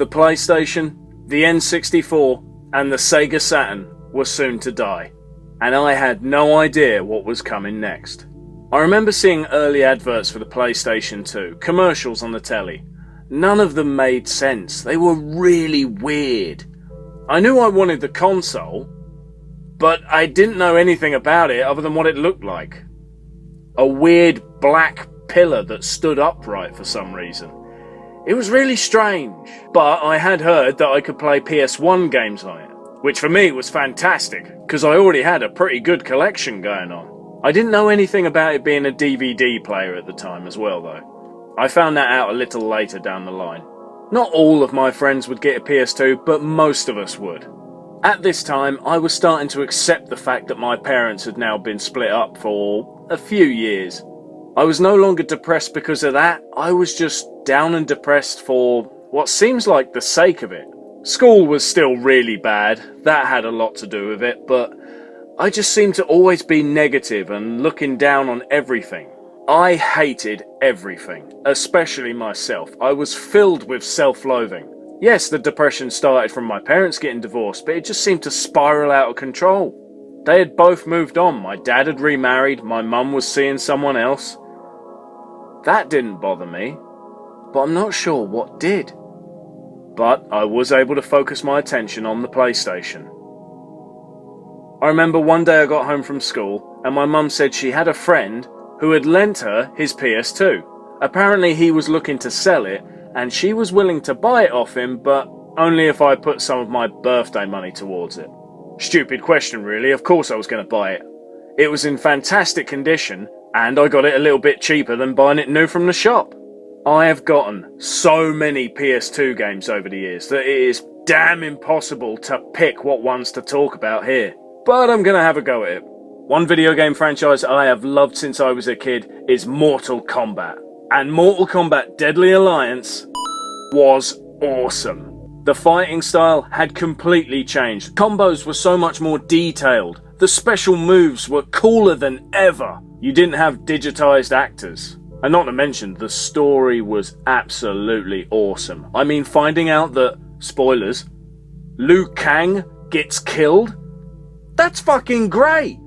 The PlayStation, the N64, and the Sega Saturn were soon to die, and I had no idea what was coming next. I remember seeing early adverts for the PlayStation 2, commercials on the telly. None of them made sense. They were really weird. I knew I wanted the console, but I didn't know anything about it other than what it looked like. A weird black pillar that stood upright for some reason. It was really strange, but I had heard that I could play PS1 games on it, which for me was fantastic, because I already had a pretty good collection going on. I didn't know anything about it being a DVD player at the time as well though. I found that out a little later down the line. Not all of my friends would get a PS2, but most of us would. At this time, I was starting to accept the fact that my parents had now been split up for a few years. I was no longer depressed because of that, I was just down and depressed for what seems like the sake of it. School was still really bad, that had a lot to do with it, but I just seemed to always be negative and looking down on everything. I hated everything, especially myself. I was filled with self-loathing. Yes, the depression started from my parents getting divorced, but it just seemed to spiral out of control. They had both moved on. My dad had remarried, my mum was seeing someone else. That didn't bother me, but I'm not sure what did. But I was able to focus my attention on the PlayStation. I remember one day I got home from school and my mum said she had a friend who had lent her his PS2. Apparently he was looking to sell it and she was willing to buy it off him, but only if I put some of my birthday money towards it. Stupid question really, of course I was going to buy it. It was in fantastic condition and I got it a little bit cheaper than buying it new from the shop. I have gotten so many PS2 games over the years that it is damn impossible to pick what ones to talk about here. But I'm gonna have a go at it. One video game franchise I have loved since I was a kid is Mortal Kombat. And Mortal Kombat Deadly Alliance was awesome. The fighting style had completely changed. Combos were so much more detailed. The special moves were cooler than ever. You didn't have digitized actors. And not to mention, the story was absolutely awesome. I mean, finding out that, spoilers, Liu Kang gets killed? That's fucking great!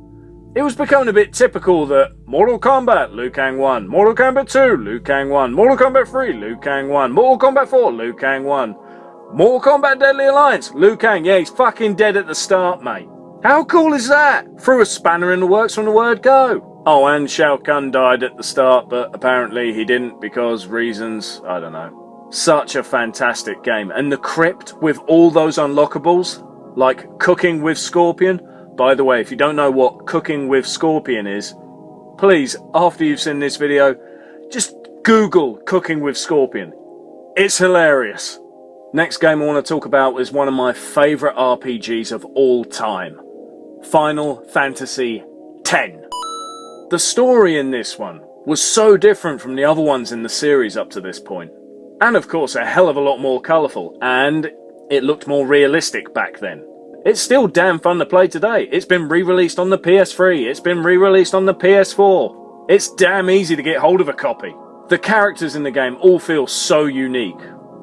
It was becoming a bit typical that Mortal Kombat, Liu Kang won. Mortal Kombat 2, Liu Kang won. Mortal Kombat 3, Liu Kang won. Mortal Kombat 4, Liu Kang won. Mortal Kombat Deadly Alliance, Liu Kang, yeah, he's fucking dead at the start, mate. How cool is that? Threw a spanner in the works from the word go. Oh, and Shao Kahn died at the start, but apparently he didn't because reasons, I don't know. Such a fantastic game. And the crypt with all those unlockables, like cooking with Scorpion. By the way, if you don't know what cooking with Scorpion is, please, after you've seen this video, just Google cooking with Scorpion. It's hilarious. Next game I want to talk about is one of my favourite RPGs of all time. Final Fantasy X. The story in this one was so different from the other ones in the series up to this point. And of course a hell of a lot more colourful, and it looked more realistic back then. It's still damn fun to play today. It's been re-released on the PS3, it's been re-released on the PS4. It's damn easy to get hold of a copy. The characters in the game all feel so unique.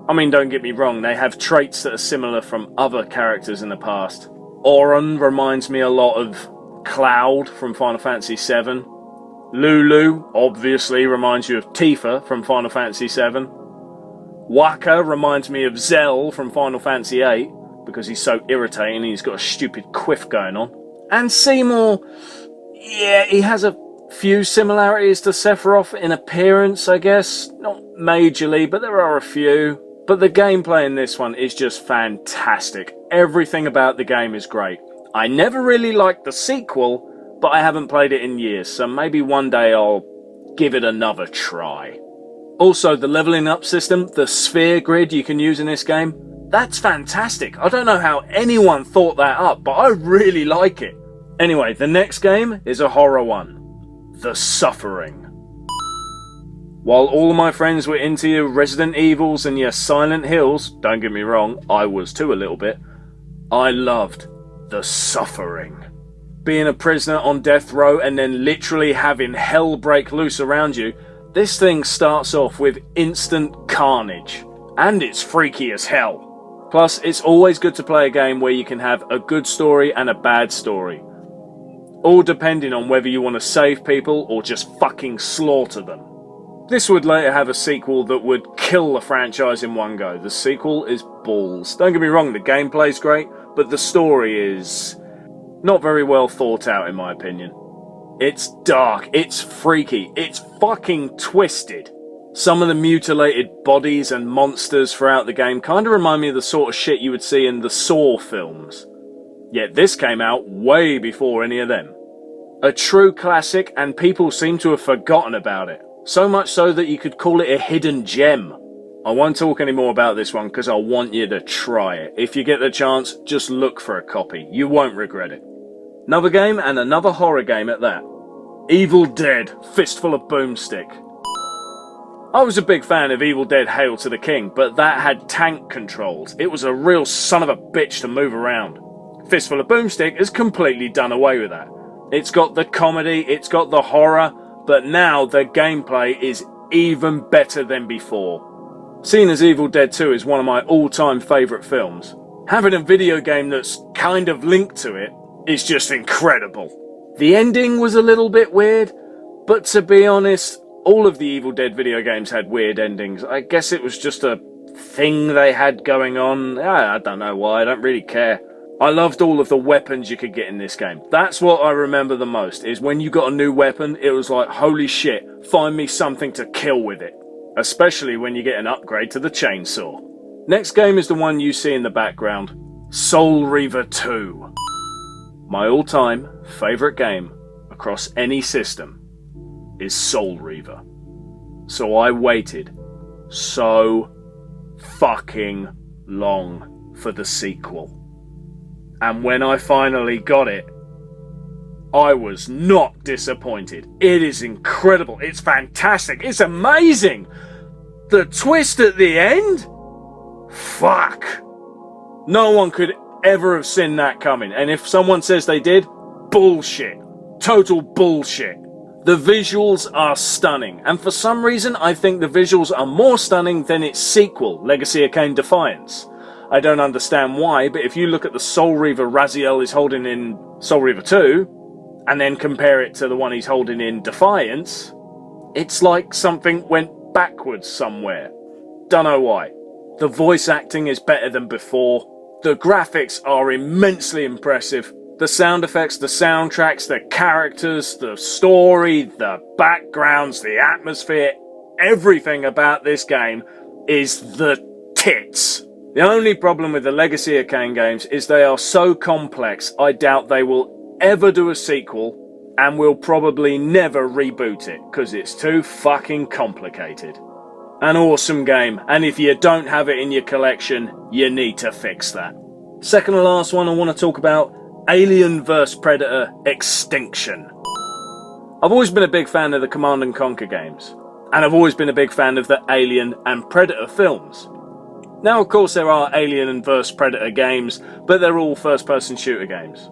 I mean, don't get me wrong, they have traits that are similar from other characters in the past. Auron reminds me a lot of Cloud from Final Fantasy VII. Lulu obviously reminds you of Tifa from Final Fantasy VII. Wakka reminds me of Zell from Final Fantasy VIII, because he's so irritating and he's got a stupid quiff going on. And Seymour, yeah, he has a few similarities to Sephiroth in appearance, I guess. Not majorly, but there are a few. But the gameplay in this one is just fantastic. Everything about the game is great. I never really liked the sequel, but I haven't played it in years, so maybe one day I'll give it another try. Also, the leveling up system, the sphere grid you can use in this game, that's fantastic. I don't know how anyone thought that up, but I really like it. Anyway, the next game is a horror one. The Suffering. While all of my friends were into your Resident Evils and your Silent Hills, don't get me wrong, I was too a little bit, I loved The Suffering. Being a prisoner on death row and then literally having hell break loose around you, this thing starts off with instant carnage. and it's freaky as hell. Plus, it's always good to play a game where you can have a good story and a bad story, all depending on whether you want to save people or just fucking slaughter them. This would later have a sequel that would kill the franchise in one go. The sequel is balls. Don't get me wrong, the gameplay's great, but the story is not very well thought out in my opinion. It's dark, it's freaky, it's fucking twisted. Some of the mutilated bodies and monsters throughout the game kind of remind me of the sort of shit you would see in the Saw films. Yet this came out way before any of them. A true classic, and people seem to have forgotten about it. So much so that you could call it a hidden gem. I won't talk any more about this one because I want you to try it. If you get the chance, just look for a copy. You won't regret it. Another game, and another horror game at that. Evil Dead, Fistful of Boomstick. I was a big fan of Evil Dead Hail to the King, but that had tank controls. It was a real son of a bitch to move around. Fistful of Boomstick has completely done away with that. It's got the comedy, it's got the horror, but now the gameplay is even better than before. Seeing as Evil Dead 2 is one of my all-time favourite films, having a video game that's kind of linked to it is just incredible. The ending was a little bit weird, but to be honest, all of the Evil Dead video games had weird endings. I guess it was just a thing they had going on. I don't know why, I don't really care. I loved all of the weapons you could get in this game. That's what I remember the most, is when you got a new weapon, it was like, holy shit, find me something to kill with it. Especially when you get an upgrade to the chainsaw. Next game is the one you see in the background, Soul Reaver 2. My all-time favourite game across any system is Soul Reaver. So I waited so fucking long for the sequel. And when I finally got it, I was not disappointed. It is incredible. It's fantastic. It's amazing. The twist at the end? Fuck. No one could ever have seen that coming. And if someone says they did, bullshit. Total bullshit. The visuals are stunning. And for some reason, I think the visuals are more stunning than its sequel, Legacy of Kain Defiance. I don't understand why, but if you look at the Soul Reaver Raziel is holding in Soul Reaver 2, and then compare it to the one he's holding in Defiance, it's like something went backwards somewhere. Don't know why. The voice acting is better than before. The graphics are immensely impressive. The sound effects, the soundtracks, the characters, the story, the backgrounds, the atmosphere, everything about this game is the tits. The only problem with the Legacy of Kain games is they are so complex, I doubt they will ever do a sequel, and will probably never reboot it, because it's too fucking complicated. An awesome game, and if you don't have it in your collection, you need to fix that. Second to last one I want to talk about, Alien vs Predator Extinction. I've always been a big fan of the Command & Conquer games, and I've always been a big fan of the Alien and Predator films. Now, of course, there are Alien vs Predator games, but they're all first-person shooter games.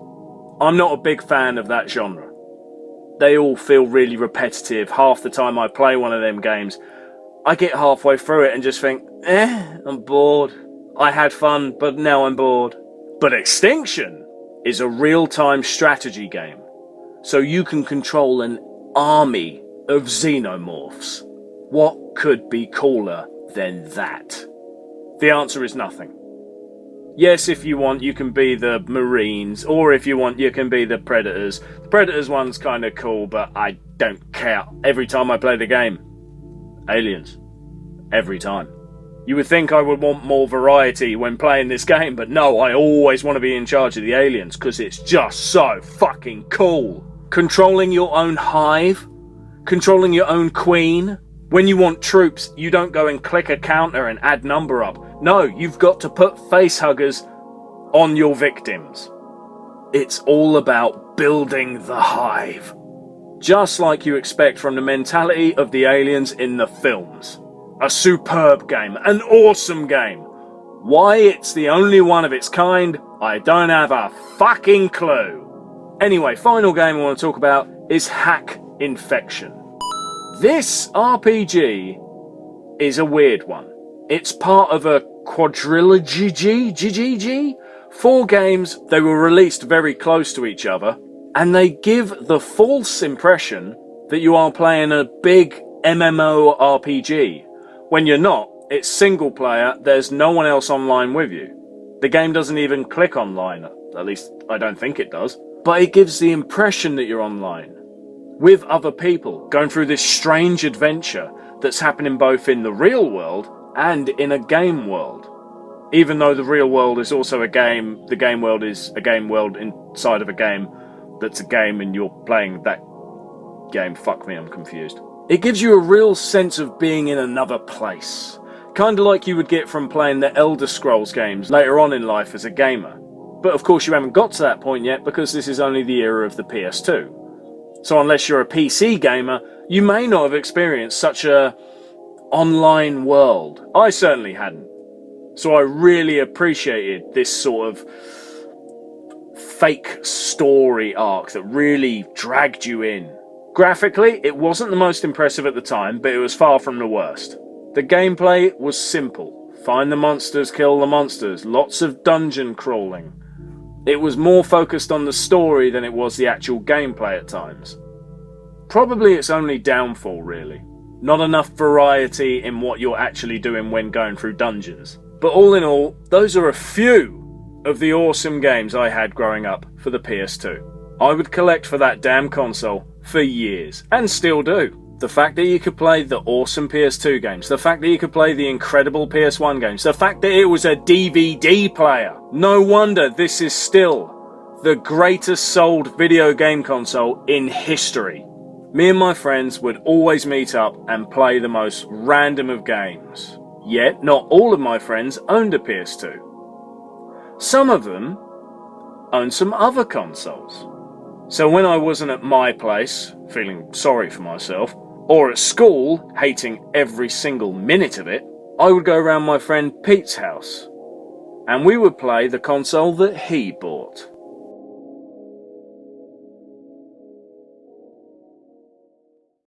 I'm not a big fan of that genre. They all feel really repetitive. Half the time I play one of them games, I get halfway through it and just think, I'm bored. I had fun, but now I'm bored. But Extinction is a real-time strategy game, so you can control an army of xenomorphs. What could be cooler than that? The answer is nothing. Yes, if you want, you can be the Marines, or if you want, you can be the Predators. The Predators one's kind of cool, but I don't care. Every time I play the game, aliens. Every time. You would think I would want more variety when playing this game, but no, I always want to be in charge of the aliens, because it's just so fucking cool. Controlling your own hive, controlling your own queen. When you want troops, you don't go and click a counter and add number up. No, you've got to put facehuggers on your victims. It's all about building the hive. Just like you expect from the mentality of the aliens in the films. A superb game, an awesome game. Why it's the only one of its kind, I don't have a fucking clue. Anyway, final game I want to talk about is Hack Infection. This RPG is a weird one. It's part of a quadrilogy, 4 games. They were released very close to each other, and they give the false impression that you are playing a big MMORPG. When you're not, it's single player, there's no one else online with you. The game doesn't even click online, at least I don't think it does. But it gives the impression that you're online, with other people, going through this strange adventure that's happening both in the real world and in a game world. Even though the real world is also a game, the game world is a game world inside of a game that's a game and you're playing that game. Fuck me, I'm confused. It gives you a real sense of being in another place. Kinda like you would get from playing the Elder Scrolls games later on in life as a gamer. But of course you haven't got to that point yet because this is only the era of the PS2. So unless you're a PC gamer, you may not have experienced such a online world. I certainly hadn't. So I really appreciated this sort of fake story arc that really dragged you in. Graphically, it wasn't the most impressive at the time, but it was far from the worst. The gameplay was simple. Find the monsters, kill the monsters, lots of dungeon crawling. It was more focused on the story than it was the actual gameplay at times. Probably its only downfall, really. Not enough variety in what you're actually doing when going through dungeons. But all in all, those are a few of the awesome games I had growing up for the PS2. I would collect for that damn console for years, and still do. The fact that you could play the awesome PS2 games, the fact that you could play the incredible PS1 games, the fact that it was a DVD player. No wonder this is still the greatest sold video game console in history. Me and my friends would always meet up and play the most random of games. Yet, not all of my friends owned a PS2. Some of them owned some other consoles. So when I wasn't at my place, feeling sorry for myself, or at school, hating every single minute of it, I would go around my friend Pete's house, and we would play the console that he bought.